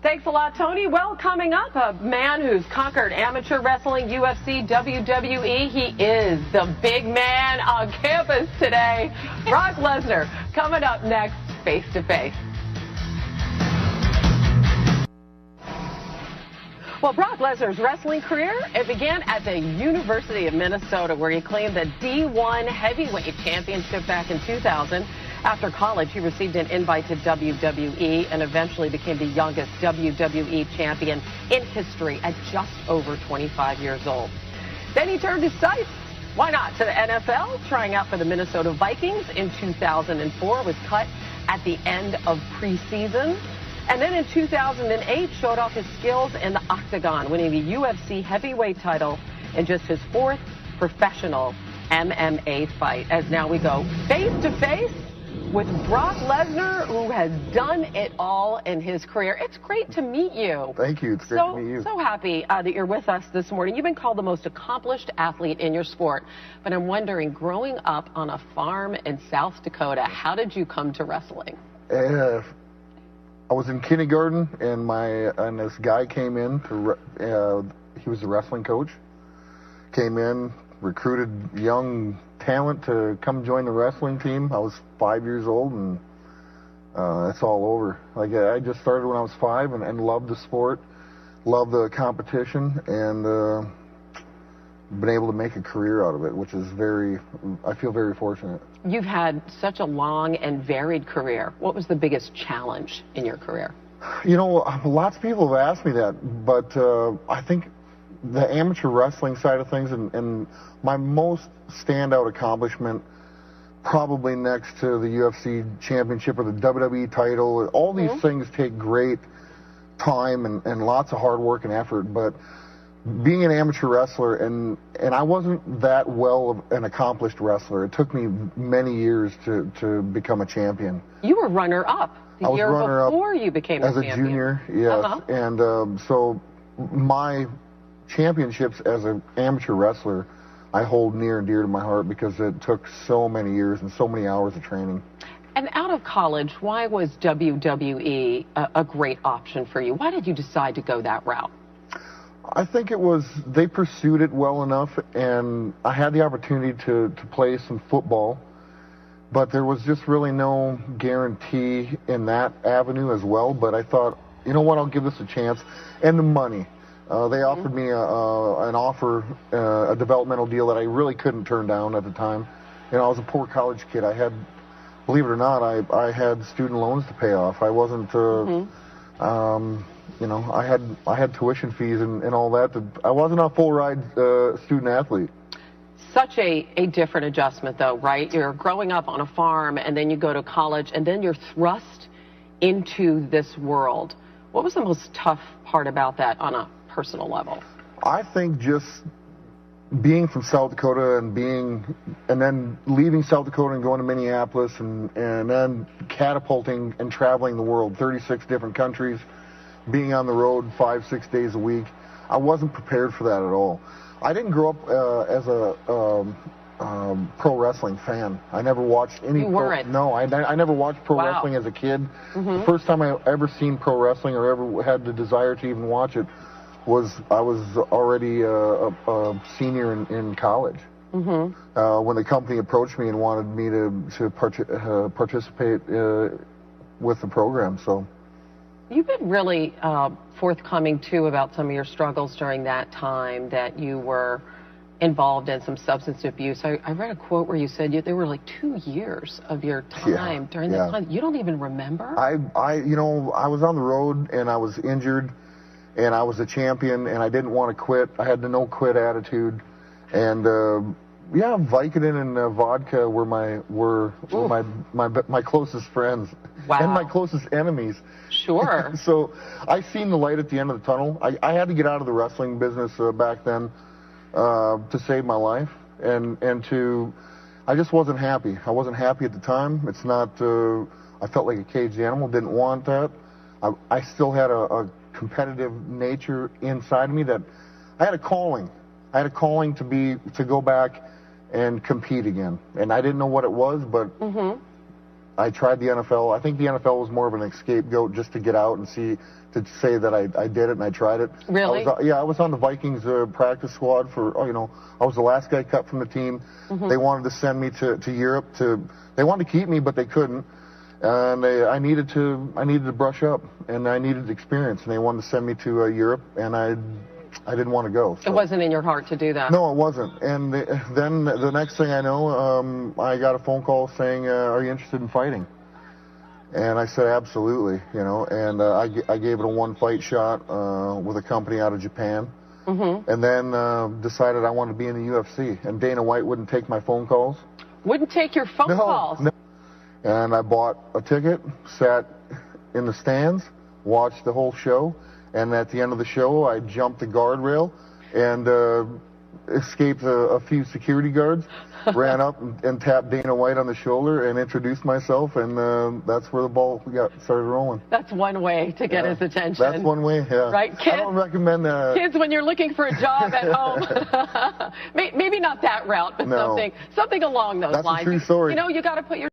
Thanks a lot, Tony. Well, coming up, a man who's conquered amateur wrestling, UFC, WWE. He is the big man on campus today. Brock Lesnar coming up next, Face to Face. Well, Brock Lesnar's wrestling career, it began at the University of Minnesota, where he claimed the D1 heavyweight championship back in 2000. After college, he received an invite to WWE and eventually became the youngest WWE champion in history at just over 25 years old. Then he turned his sights, why not, to the NFL, trying out for the Minnesota Vikings in 2004, was cut at the end of preseason. And then in 2008, showed off his skills in the octagon, winning the UFC heavyweight title in just his fourth professional MMA fight. As now we go face to face with Brock Lesnar, who has done it all in his career. It's great to meet you. Thank you. It's great to meet you. So happy that you're with us this morning. You've been called the most accomplished athlete in your sport. But I'm wondering, growing up on a farm in South Dakota, how did you come to wrestling? I was in kindergarten, and this guy came in. He was a wrestling coach. Came in, recruited young talent to come join the wrestling team. I was 5 years old, and it's all over. Like, I just started when I was 5 and loved the sport, loved the competition, and been able to make a career out of it, which is I feel very fortunate. You've had such a long and varied career. What was the biggest challenge in your career? You know, lots of people have asked me that, but I think the amateur wrestling side of things and my most standout accomplishment, probably next to the UFC championship or the WWE title, all these things take great time and lots of hard work and effort, but being an amateur wrestler, and I wasn't that well of an accomplished wrestler. It took me many years to become a champion. You were runner-up the year before you became a champion. As a junior, yes. And so my championships as an amateur wrestler, I hold near and dear to my heart because it took so many years and so many hours of training. And out of college, why was WWE a great option for you? Why did you decide to go that route? I think it was, they pursued it well enough, and I had the opportunity to play some football, but there was just really no guarantee in that avenue as well. But I thought, you know what, I'll give this a chance. And the money. They offered me an offer, a developmental deal that I really couldn't turn down at the time. You know, I was a poor college kid. I had, believe it or not, I had student loans to pay off. I wasn't, you know, I had tuition fees and all that. I wasn't a full ride student athlete. Such a different adjustment, though, right? You're growing up on a farm, and then you go to college, and then you're thrust into this world. What was the most tough part about that on a personal level? I think just being from South Dakota and then leaving South Dakota and going to Minneapolis and then catapulting and traveling the world, 36 different countries, being on the road 5-6 days a week. I wasn't prepared for that at all. I didn't grow up as a pro wrestling fan. I never watched any. You weren't? No, I never watched pro wrestling as a kid. The first time I ever seen pro wrestling or ever had the desire to even watch it was I was already a senior in college. When the company approached me and wanted me to participate with the program. So. You've been really forthcoming, too, about some of your struggles during that time, that you were involved in some substance abuse. I read a quote where you said there were like 2 years of your time during that time. You don't even remember? You know, I was on the road, and I was injured, and I was a champion, and I didn't want to quit. I had the no-quit attitude, and yeah, Vicodin and vodka were my closest friends. Wow. And my closest enemies. Sure. So I seen the light at the end of the tunnel. I had to get out of the wrestling business back then to save my life, and I just wasn't happy. I wasn't happy at the time. It's not. I felt like a caged animal. Didn't want that. I still had a competitive nature inside of me that I had a calling. I had a calling to go back and compete again, and I didn't know what it was, but I tried the NFL. I think the NFL was more of an scapegoat just to get out and say that I did it and I tried it. Really? I was on the Vikings practice squad for, I was the last guy cut from the team. They wanted to send me to Europe they wanted to keep me, but they couldn't. And I needed to brush up, and I needed experience, and they wanted to send me to Europe, and I didn't want to go. So. It wasn't in your heart to do that. No, it wasn't. And then the next thing I know, I got a phone call saying, "Are you interested in fighting?" And I said, "Absolutely," And I gave it a one-fight shot with a company out of Japan, and then decided I wanted to be in the UFC. And Dana White wouldn't take my phone calls. Wouldn't take your phone calls. No. And I bought a ticket, sat in the stands, watched the whole show, and at the end of the show, I jumped the guardrail and escaped a few security guards, ran up and tapped Dana White on the shoulder and introduced myself, and that's where the ball started rolling. That's one way to get his attention. That's one way, yeah. Right, kids? I don't recommend that. Kids, when you're looking for a job at home, maybe not that route, but something along those lines. That's a true story. You got to put your